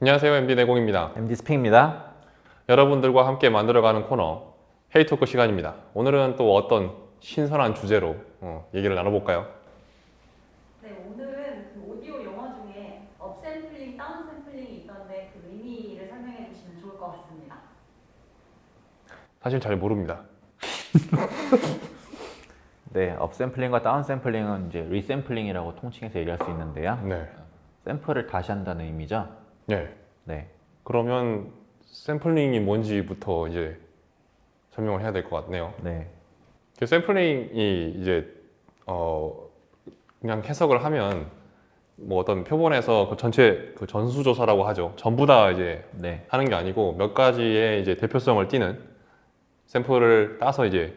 안녕하세요. MD 내공입니다. MD 스핑입니다. 여러분들과 함께 만들어가는 코너 헤이토크 시간입니다. 오늘은 또 어떤 신선한 주제로 얘기를 나눠볼까요? 네, 오늘은 그 오디오 영화 중에 업샘플링, 다운샘플링이 있던데 그 의미를 설명해 주시면 좋을 것 같습니다. 사실 잘 모릅니다. 네, 업샘플링과 다운샘플링은 이제 리샘플링이라고 통칭해서 얘기할 수 있는데요. 네. 샘플을 다시 한다는 의미죠. 네. 네, 그러면 샘플링이 뭔지부터 이제 설명을 해야 될 것 같네요. 네, 그 샘플링이 이제 그냥 해석을 하면 뭐 어떤 표본에서 그 전체 그 전수조사라고 하죠. 전부 다 이제 네, 하는 게 아니고 몇 가지의 이제 대표성을 띠는 샘플을 따서 이제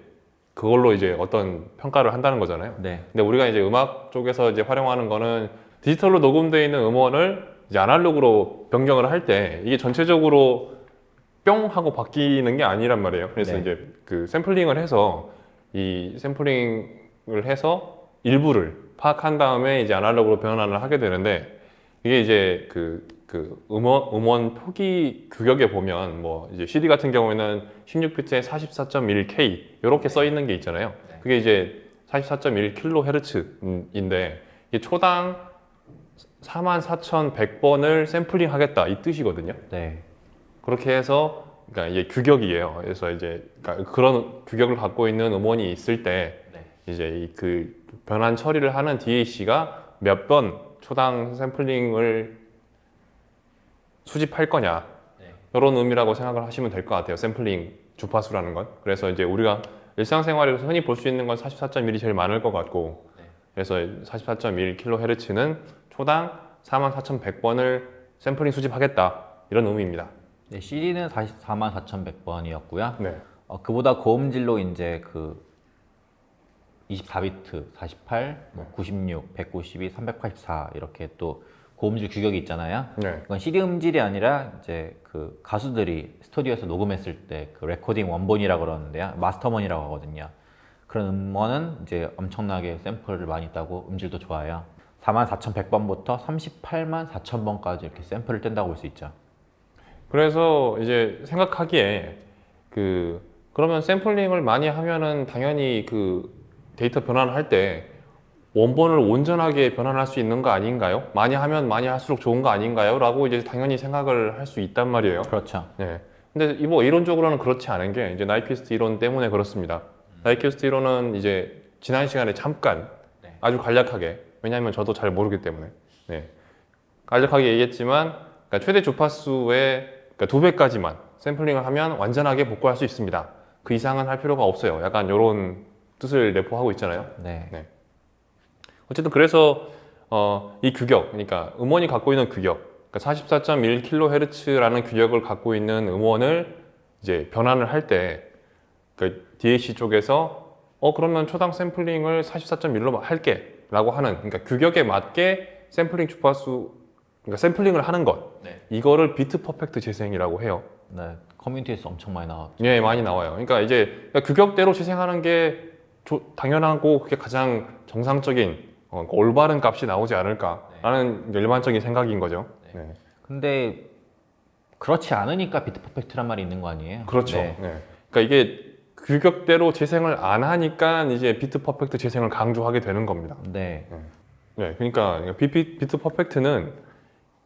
그걸로 이제 어떤 평가를 한다는 거잖아요. 네, 근데 우리가 이제 음악 쪽에서 이제 활용하는 거는 디지털로 녹음되어 있는 음원을 이제 아날로그로 변경을 할 때 이게 전체적으로 뿅 하고 바뀌는 게 아니란 말이에요. 그래서 네. 이제 그 샘플링을 해서 이 샘플링을 해서 일부를 파악한 다음에 이제 아날로그로 변환을 하게 되는데 이게 이제 그 음원 표기 규격에 보면 뭐 이제 CD 같은 경우에는 16비트에 44.1K 이렇게 써 있는 게 있잖아요. 그게 이제 44.1kHz인데 이게 초당 44,100번을 샘플링 하겠다 이 뜻이거든요. 네, 그렇게 해서 그러니까 이게 규격이에요. 그래서 이제 그러니까 그런 규격을 갖고 있는 음원이 있을 때 네. 이제 이 그 변환 처리를 하는 DAC가 몇 번 초당 샘플링을 수집할 거냐 네. 이런 의미라고 생각을 하시면 될 것 같아요. 샘플링 주파수라는 건. 그래서 이제 우리가 일상생활에서 흔히 볼 수 있는 건 44.1이 제일 많을 것 같고 네. 그래서 44.1kHz는 초당 44,100번을 샘플링 수집하겠다 이런 의미입니다. 네, CD는 44,100번이었고요. 네. 그보다 고음질로 이제 그 24비트, 48, 네. 96, 192, 384 이렇게 또 고음질 규격이 있잖아요. 네. 이건 CD 음질이 아니라 이제 그 가수들이 스튜디오에서 녹음했을 때 그 레코딩 원본이라고 그러는데요. 마스터본이라고 하거든요. 그런 음원은 이제 엄청나게 샘플을 많이 따고 음질도 좋아요. 44,100번부터 384,000번까지 이렇게 샘플을 뗀다고 볼 수 있죠. 그래서 이제 생각하기에 그러면 샘플링을 많이 하면은 당연히 그 데이터 변환을 할 때 원본을 온전하게 변환할 수 있는 거 아닌가요? 많이 하면 많이 할수록 좋은 거 아닌가요? 라고 이제 당연히 생각을 할 수 있단 말이에요. 그렇죠. 네. 근데 뭐 이론적으로는 그렇지 않은 게 이제 나이퀴스트 이론 때문에 그렇습니다. 나이퀴스트 이론은 이제 지난 시간에 잠깐 네. 아주 간략하게 왜냐하면 저도 잘 모르기 때문에 네. 간략하게 얘기했지만 그러니까 최대 주파수의 그러니까 2배까지만 샘플링을 하면 완전하게 복구할 수 있습니다. 그 이상은 할 필요가 없어요. 약간 이런 뜻을 내포하고 있잖아요. 네. 네. 어쨌든 그래서 이 규격, 그러니까 음원이 갖고 있는 규격, 그러니까 44.1kHz라는 규격을 갖고 있는 음원을 이제 변환을 할 때, 그 DAC 쪽에서 그러면 초당 샘플링을 44.1로 할게라고 하는, 그러니까 규격에 맞게 샘플링 주파수, 그러니까 샘플링을 하는 것, 네. 이거를 비트 퍼펙트 재생이라고 해요. 네. 커뮤니티에서 엄청 많이 나왔죠. 예, 많이 나와요. 그러니까 이제 규격대로 재생하는 게 당연하고 그게 가장 정상적인 올바른 값이 나오지 않을까라는 일반적인 생각인 거죠. 네. 네. 근데 그렇지 않으니까 비트 퍼펙트란 말이 있는 거 아니에요? 그렇죠. 네. 네. 그러니까 이게 규격대로 재생을 안 하니까 이제 비트 퍼펙트 재생을 강조하게 되는 겁니다. 네. 네, 그러니까 비트 퍼펙트는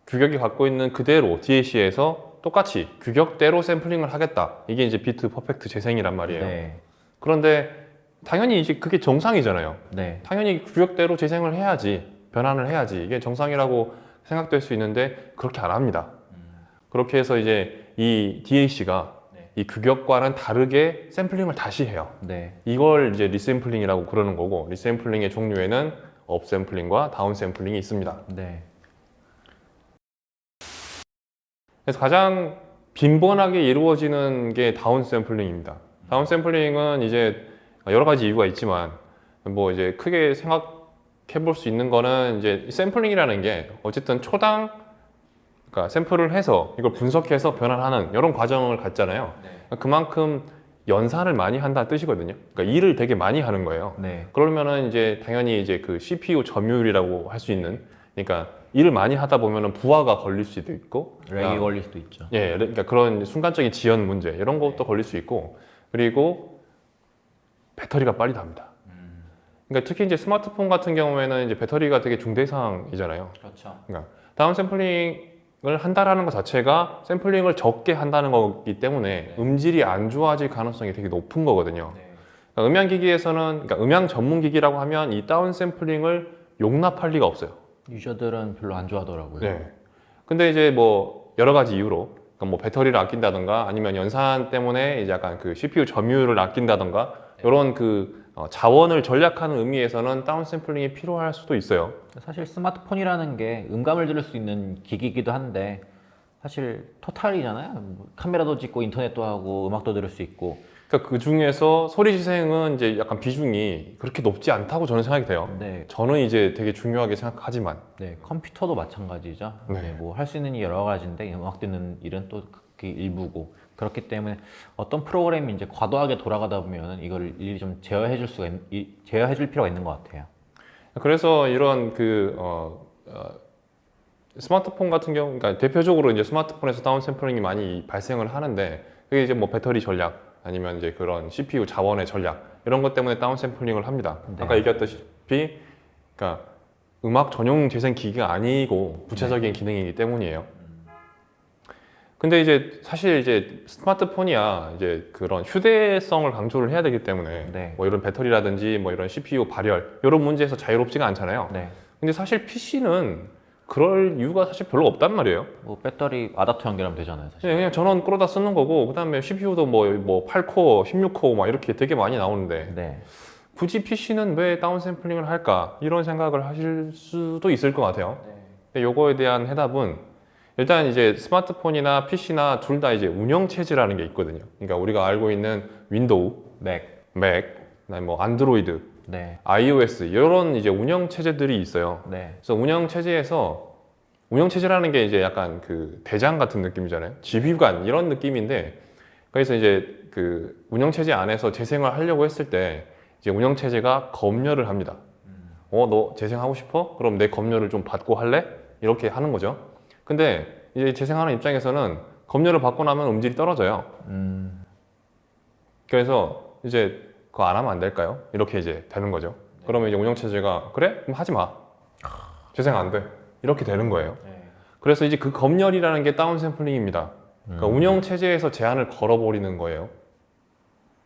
규격이 갖고 있는 그대로 DAC에서 똑같이 규격대로 샘플링을 하겠다. 이게 이제 비트 퍼펙트 재생이란 말이에요. 네. 그런데 당연히 이제 그게 정상이잖아요. 네. 당연히 규격대로 재생을 해야지, 변환을 해야지 이게 정상이라고 생각될 수 있는데 그렇게 안 합니다. 그렇게 해서 이제 이 DAC가 네. 이 규격과는 다르게 샘플링을 다시 해요. 네. 이걸 이제 리샘플링이라고 그러는 거고, 리샘플링의 종류에는 업샘플링과 다운샘플링이 있습니다. 네. 그래서 가장 빈번하게 이루어지는 게 다운샘플링입니다. 다운샘플링은 이제 여러 가지 이유가 있지만 뭐 이제 크게 생각해 볼 수 있는 거는 이제 샘플링이라는 게 어쨌든 초당 그러니까 샘플을 해서 이걸 분석해서 변환하는 이런 과정을 갖잖아요. 그만큼 연산을 많이 한다는 뜻이거든요. 그러니까 일을 되게 많이 하는 거예요. 네. 그러면은 이제 당연히 이제 그 CPU 점유율이라고 할 수 있는 그러니까 일을 많이 하다 보면은 부하가 걸릴 수도 있고, 렉이 걸릴 수도 있죠. 예, 그러니까 그런 순간적인 지연 문제 이런 것도 걸릴 수 있고, 그리고 배터리가 빨리 답니다. 그러니까 특히 이제 스마트폰 같은 경우에는 이제 배터리가 되게 중대사항이잖아요. 그렇죠. 그러니까 다운 샘플링을 한다라는 것 자체가 샘플링을 적게 한다는 거기 때문에 네. 음질이 안 좋아질 가능성이 되게 높은 거거든요. 네. 그러니까 음향기기에서는, 그러니까 음향 전문 기기라고 하면 이 다운 샘플링을 용납할 리가 없어요. 유저들은 별로 안 좋아하더라고요. 네. 근데 이제 뭐 여러 가지 이유로, 그러니까 뭐 배터리를 아낀다던가 아니면 연산 때문에 이제 약간 그 CPU 점유율을 아낀다던가 이런 그 자원을 절약하는 의미에서는 다운 샘플링이 필요할 수도 있어요. 사실 스마트폰이라는 게 음감을 들을 수 있는 기기이기도 한데 사실 토탈이잖아요. 뭐 카메라도 찍고 인터넷도 하고 음악도 들을 수 있고. 그러니까 그 중에서 소리 지생은 이제 약간 비중이 그렇게 높지 않다고 저는 생각이 돼요. 네, 저는 이제 되게 중요하게 생각하지만. 네 컴퓨터도 마찬가지죠. 네. 뭐 할 수 있는 일이 여러 가지인데 음악 듣는 일은 또 그게 일부고. 그렇기 때문에 어떤 프로그램이 이제 과도하게 돌아가다 보면 이걸 일일이 좀 제어해 줄 필요가 있는 것 같아요. 그래서 이런 스마트폰 같은 경우, 그러니까 대표적으로 이제 스마트폰에서 다운 샘플링이 많이 발생을 하는데, 그게 이제 뭐 배터리 전략 아니면 이제 그런 CPU 자원의 전략 이런 것 때문에 다운 샘플링을 합니다. 네. 아까 얘기했다시피, 그러니까 음악 전용 재생 기기가 아니고 부차적인 기능이기 때문이에요. 근데 이제 사실 이제 스마트폰이야 이제 그런 휴대성을 강조를 해야 되기 때문에 네. 뭐 이런 배터리라든지 뭐 이런 CPU 발열 이런 문제에서 자유롭지가 않잖아요. 네. 근데 사실 PC는 그럴 이유가 사실 별로 없단 말이에요. 뭐 배터리 아답터 연결하면 되잖아요, 사실. 그냥 전원 끌어다 쓰는 거고, 그다음에 CPU도 뭐 8코어, 16코어 막 이렇게 되게 많이 나오는데 네. 굳이 PC는 왜 다운 샘플링을 할까? 이런 생각을 하실 수도 있을 것 같아요. 근데 요거에 대한 해답은 일단 이제 스마트폰이나 PC나 둘 다 이제 운영 체제라는 게 있거든요. 그러니까 우리가 알고 있는 윈도우, 맥. 그다음에 뭐 안드로이드, 네. iOS 이런 이제 운영 체제들이 있어요. 네. 그래서 운영 체제라는 게 이제 약간 그 대장 같은 느낌이잖아요. 지휘관 이런 느낌인데, 그래서 이제 그 운영 체제 안에서 재생을 하려고 했을 때 이제 운영 체제가 검열을 합니다. 너 재생하고 싶어? 그럼 내 검열을 좀 받고 할래? 이렇게 하는 거죠. 근데 이제 재생하는 입장에서는 검열을 받고 나면 음질이 떨어져요. 그래서 이제 그거 안 하면 안 될까요? 이렇게 이제 되는 거죠. 그러면 이제 운영 체제가 그래? 그럼 하지 마. 재생 안 돼. 이렇게 되는 거예요. 그래서 이제 그 검열이라는 게 다운 샘플링입니다. 그러니까 운영 체제에서 제한을 걸어버리는 거예요.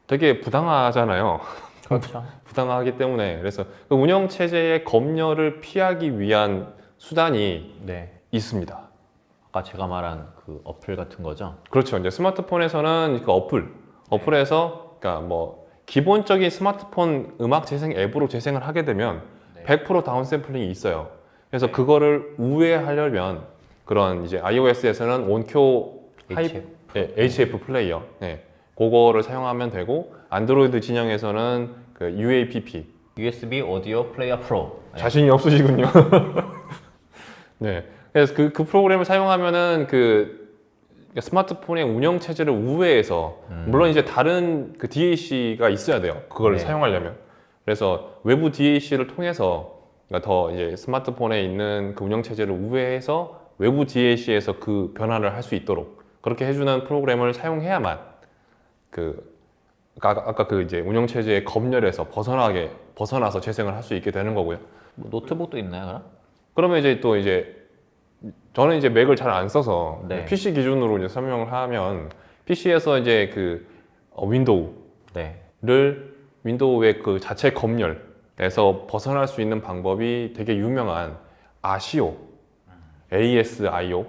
되게 부당하잖아요. 그렇죠. 부당하기 때문에. 그래서 그 운영 체제의 검열을 피하기 위한 수단이 네. 있습니다. 아까 제가 말한 그 어플 같은 거죠. 그렇죠. 이제 스마트폰에서는 그 어플에서 그러니까 뭐 기본적인 스마트폰 음악 재생 앱으로 재생을 하게 되면 100% 다운 샘플링이 있어요. 그래서 그거를 우회하려면 그런 이제 iOS에서는 원큐 HF 플레이어, 그거를 사용하면 되고, 안드로이드 진영에서는 그 UAPP. USB 오디오 플레이어 프로. 자신이 없으시군요. 네. 그래서 그 프로그램을 사용하면은 그 스마트폰의 운영 체제를 우회해서, 물론 이제 다른 그 DAC가 있어야 돼요. 그걸 네. 사용하려면. 그래서 외부 DAC를 통해서, 그러니까 더 이제 스마트폰에 있는 그 운영 체제를 우회해서 외부 DAC에서 그 변화를 할 수 있도록 그렇게 해주는 프로그램을 사용해야만 아까 그 이제 운영 체제의 검열에서 벗어나서 재생을 할 수 있게 되는 거고요. 뭐 노트북도 있나요, 그럼? 그러면 이제 또 이제 저는 이제 맥을 잘 안 써서 네. PC 기준으로 이제 설명을 하면, PC에서 이제 그 윈도우를 네. 윈도우의 그 자체 검열에서 벗어날 수 있는 방법이 되게 유명한 ASIO, ASIO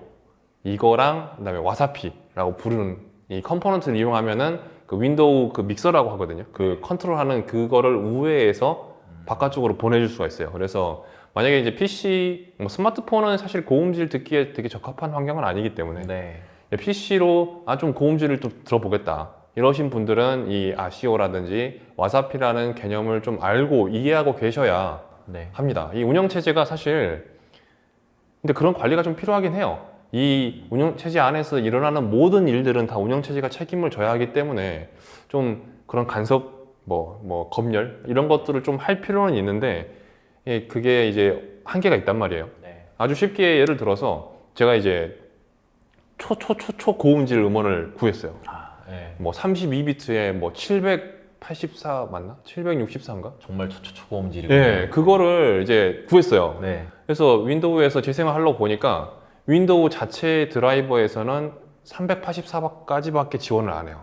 이거랑 그다음에 와사피라고 부르는 이 컴포넌트를 이용하면은 그 윈도우 그 믹서라고 하거든요. 그 컨트롤하는 그거를 우회해서 바깥쪽으로 보내줄 수가 있어요. 그래서 만약에 이제 PC, 뭐 스마트폰은 사실 고음질 듣기에 되게 적합한 환경은 아니기 때문에 네. PC로 좀 고음질을 좀 들어보겠다 이러신 분들은 이 아시오라든지 와사피라는 개념을 좀 알고 이해하고 계셔야 네. 합니다. 이 운영 체제가 사실 근데 그런 관리가 좀 필요하긴 해요. 이 운영 체제 안에서 일어나는 모든 일들은 다 운영 체제가 책임을 져야 하기 때문에 좀 그런 간섭, 검열 이런 것들을 좀 할 필요는 있는데, 그게 이제 한계가 있단 말이에요. 네. 아주 쉽게 예를 들어서 제가 이제 초고음질 음원을 구했어요. 네. 뭐 32비트에 뭐 784 맞나? 764인가? 정말 초고음질이고. 예, 그거를 이제 구했어요. 네. 그래서 윈도우에서 재생을 하려고 보니까 윈도우 자체 드라이버에서는 384까지밖에 지원을 안 해요.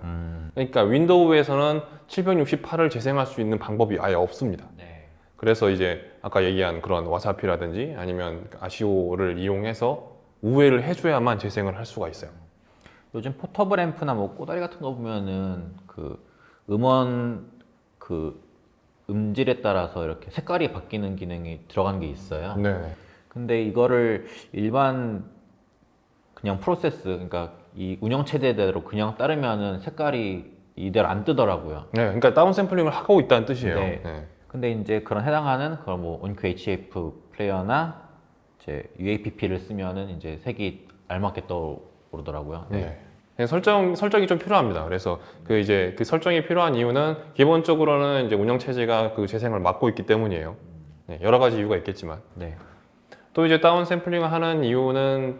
그러니까 윈도우에서는 768을 재생할 수 있는 방법이 아예 없습니다. 네. 그래서 이제 아까 얘기한 그런 와사피라든지 아니면 아시오를 이용해서 우회를 해줘야만 재생을 할 수가 있어요. 요즘 포터블 앰프나 뭐 꼬다리 같은 거 보면은 그 음원 그 음질에 따라서 이렇게 색깔이 바뀌는 기능이 들어간 게 있어요. 네. 근데 이거를 일반 그냥 프로세스, 그러니까 이 운영 체제대로 그냥 따르면은 색깔이 이대로 안 뜨더라고요. 네, 그러니까 다운 샘플링을 하고 있다는 뜻이에요. 네. 네. 근데 이제 그런 해당하는 그런 뭐 온큐 HF 플레이어나 이제 UAPP를 쓰면은 이제 색이 알맞게 떠오르더라고요. 네. 설정이 좀 필요합니다. 그래서 그 이제 그 설정이 필요한 이유는 기본적으로는 이제 운영 체제가 그 재생을 막고 있기 때문이에요. 네, 여러 가지 이유가 있겠지만 네. 또 이제 다운 샘플링을 하는 이유는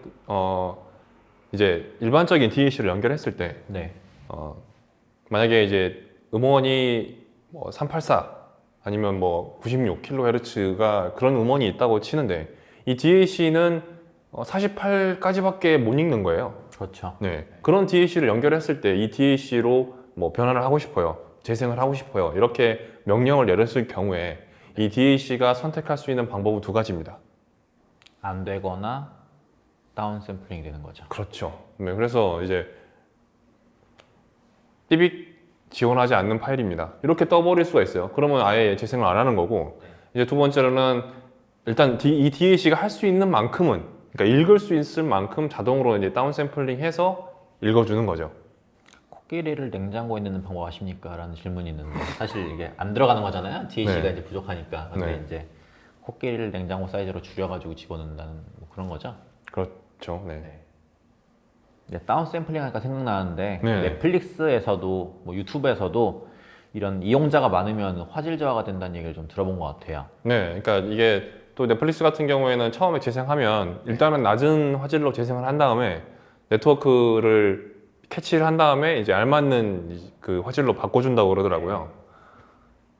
이제 일반적인 DAC를 연결했을 때 네. 만약에 이제 음원이 뭐 384 아니면 뭐 96kHz가 그런 음원이 있다고 치는데 이 DAC는 48까지밖에 못 읽는 거예요. 그렇죠. 네, 그런 DAC를 연결했을 때 이 DAC로 뭐 변환을 하고 싶어요, 재생을 하고 싶어요, 이렇게 명령을 내렸을 경우에 이 DAC가 선택할 수 있는 방법은 두 가지입니다. 안 되거나 다운 샘플링이 되는 거죠. 그렇죠. 네, 그래서 이제 띠빅 지원하지 않는 파일입니다. 이렇게 떠버릴 수가 있어요. 그러면 아예 재생을 안 하는 거고, 이제 두 번째로는 일단 이 DAC가 할 수 있는 만큼은, 그러니까 읽을 수 있을 만큼 자동으로 이제 다운 샘플링 해서 읽어주는 거죠. 코끼리를 냉장고에 넣는 방법 아십니까? 라는 질문이 있는데 사실 이게 안 들어가는 거잖아요. DAC가 네. 이제 부족하니까. 근데 네. 이제 코끼리를 냉장고 사이즈로 줄여가지고 집어넣는다는 뭐 그런 거죠. 그렇죠. 네. 이제 다운 샘플링 하니까 생각나는데 네. 넷플릭스에서도 뭐 유튜브에서도 이런 이용자가 많으면 화질 저하가 된다는 얘기를 좀 들어본 것 같아요. 네, 그러니까 이게 또 넷플릭스 같은 경우에는 처음에 재생하면 일단은 낮은 화질로 재생을 한 다음에 네트워크를 캐치를 한 다음에 이제 알맞는 그 화질로 바꿔준다고 그러더라고요.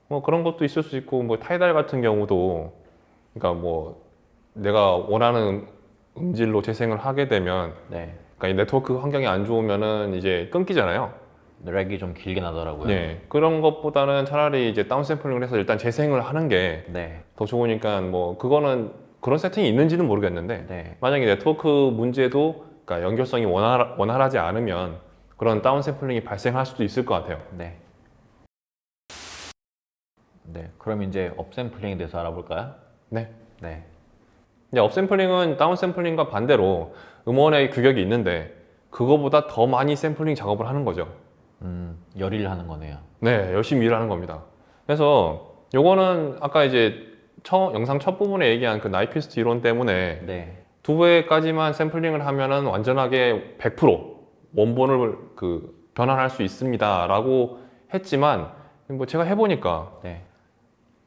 뭐 그런 것도 있을 수 있고, 뭐 타이달 같은 경우도 그러니까 뭐 내가 원하는 음질로 재생을 하게 되면 네. 그러니까 이 네트워크 환경이 안 좋으면은 이제 끊기잖아요. 렉이 좀 길게 나더라고요. 네, 그런 것보다는 차라리 이제 다운 샘플링을 해서 일단 재생을 하는 게 네. 더 좋으니까 뭐 그거는 그런 세팅이 있는지는 모르겠는데 네. 만약에 네트워크 문제도 그러니까 연결성이 원활하지 않으면 그런 다운 샘플링이 발생할 수도 있을 것 같아요. 네. 네. 그럼 이제 업샘플링에 대해서 알아볼까요? 네. 네. 이제 업샘플링은 다운 샘플링과 반대로 음원의 규격이 있는데 그거보다 더 많이 샘플링 작업을 하는 거죠. 열의를 하는 거네요. 네, 열심히 일하는 겁니다. 그래서 요거는 아까 이제 영상 첫 부분에 얘기한 그 나이퀴스트 이론 때문에 네. 두 회까지만 샘플링을 하면은 완전하게 100% 원본을 그 변환할 수 있습니다라고 했지만 뭐 제가 해보니까 네.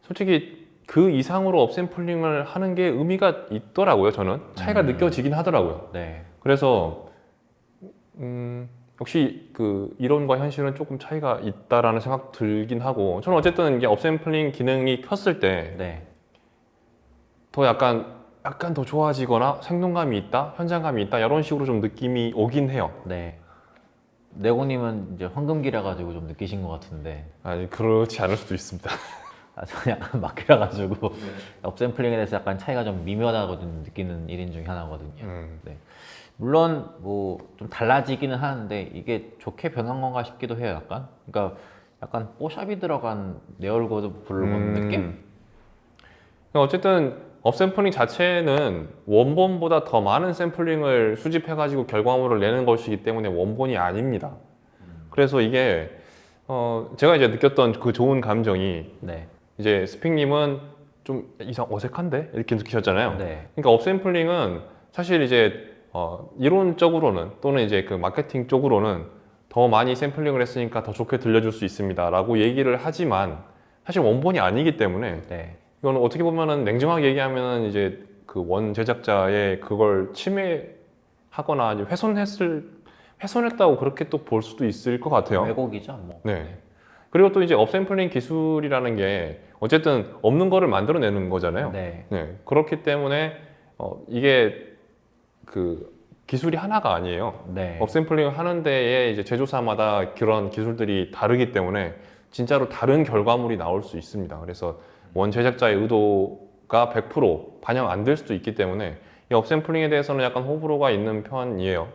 솔직히 그 이상으로 업샘플링을 하는 게 의미가 있더라고요. 저는 차이가 느껴지긴 하더라고요. 네. 그래서 역시 그 이론과 현실은 조금 차이가 있다라는 생각 들긴 하고, 저는 어쨌든 이게 업샘플링 기능이 켰을 때 네. 더 약간 더 좋아지거나 생동감이 있다, 현장감이 있다, 이런 식으로 좀 느낌이 오긴 해요. 네. 네고님은 이제 황금기라 가지고 좀 느끼신 것 같은데 아니, 그렇지 않을 수도 있습니다. 저는 약간 막기라 가지고 업샘플링에 대해서 약간 차이가 좀 미묘하다고 좀 느끼는 일인 중에 하나거든요. 네. 물론 뭐 좀 달라지기는 하는데 이게 좋게 변한 건가 싶기도 해요. 약간 뽀샵이 들어간 내 얼굴도 부르는 느낌? 어쨌든 업샘플링 자체는 원본보다 더 많은 샘플링을 수집해가지고 결과물을 내는 것이기 때문에 원본이 아닙니다. 그래서 이게 제가 이제 느꼈던 그 좋은 감정이 네. 이제 스픽님은 좀 어색한데? 이렇게 느끼셨잖아요. 네. 그러니까 업샘플링은 사실 이제 이론적으로는 또는 이제 그 마케팅 쪽으로는 더 많이 샘플링을 했으니까 더 좋게 들려줄 수 있습니다 라고 얘기를 하지만 사실 원본이 아니기 때문에 네. 이건 어떻게 보면은 냉정하게 얘기하면은 이제 그 원 제작자의 그걸 침해하거나 아니면 훼손했다고 그렇게 또 볼 수도 있을 것 같아요. 왜곡이죠, 뭐. 네. 그리고 또 이제 업샘플링 기술이라는 게 어쨌든 없는 거를 만들어내는 거잖아요. 네. 네. 그렇기 때문에 이게 그 기술이 하나가 아니에요. 네. 업샘플링을 하는 데에 이제 제조사마다 그런 기술들이 다르기 때문에 진짜로 다른 결과물이 나올 수 있습니다. 그래서 원 제작자의 의도가 100% 반영 안 될 수도 있기 때문에 이 업샘플링에 대해서는 약간 호불호가 있는 편이에요.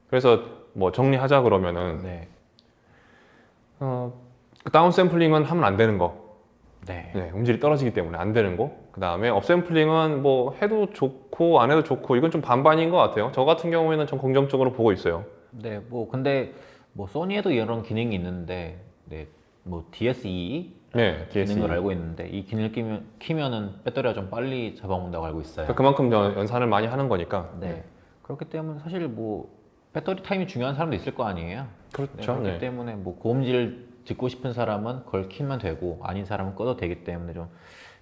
그래서 뭐 정리하자 그러면은 네. 그 다운 샘플링은 하면 안 되는 거. 네. 네, 음질이 떨어지기 때문에 안 되는 거. 그 다음에 업샘플링은 뭐 해도 좋고 안 해도 좋고 이건 좀 반반인 것 같아요. 저 같은 경우에는 좀 긍정적으로 보고 있어요. 네, 뭐 근데 뭐 소니에도 이런 기능이 있는데, 네, 뭐 DSE 네, 기능인 걸 알고 있는데 이 기능을 키면은 배터리가 좀 빨리 잡아먹는다고 알고 있어요. 그만큼 연산을 많이 하는 거니까. 네. 그렇기 때문에 사실 뭐 배터리 타임이 중요한 사람도 있을 거 아니에요. 네, 그렇죠. 그렇기 네. 때문에 뭐 고음질 듣고 싶은 사람은 그걸 키면 되고 아닌 사람은 꺼도 되기 때문에 좀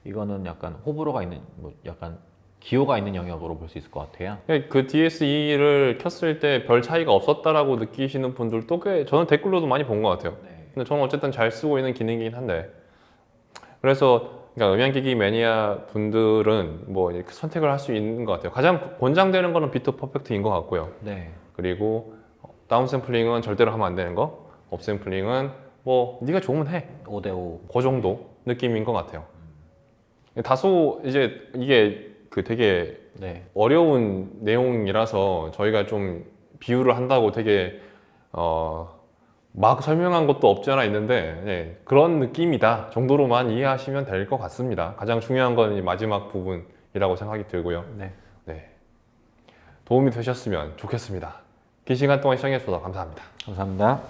이거는 약간 호불호가 있는, 뭐 약간 기호가 있는 영역으로 볼 수 있을 것 같아요. 그 DSE를 켰을 때 별 차이가 없었다라고 느끼시는 분들도 꽤 저는 댓글로도 많이 본 것 같아요. 네. 근데 저는 어쨌든 잘 쓰고 있는 기능이긴 한데 그래서 그러니까 음향기기 매니아 분들은 뭐 이렇게 선택을 할 수 있는 것 같아요. 가장 권장되는 거는 비트 퍼펙트인 것 같고요. 네. 그리고 다운샘플링은 절대로 하면 안 되는 거, 업샘플링은 뭐 네가 좋으면 해. 5대5. 그 정도 느낌인 것 같아요. 다소 이제 이게 그 되게 네. 어려운 내용이라서 저희가 좀 비유를 한다고 되게 막 설명한 것도 없지 않아 있는데 네, 그런 느낌이다 정도로만 이해하시면 될 것 같습니다. 가장 중요한 건 이 마지막 부분이라고 생각이 들고요. 네. 네. 도움이 되셨으면 좋겠습니다. 긴 시간 동안 시청해 주셔서 감사합니다. 감사합니다.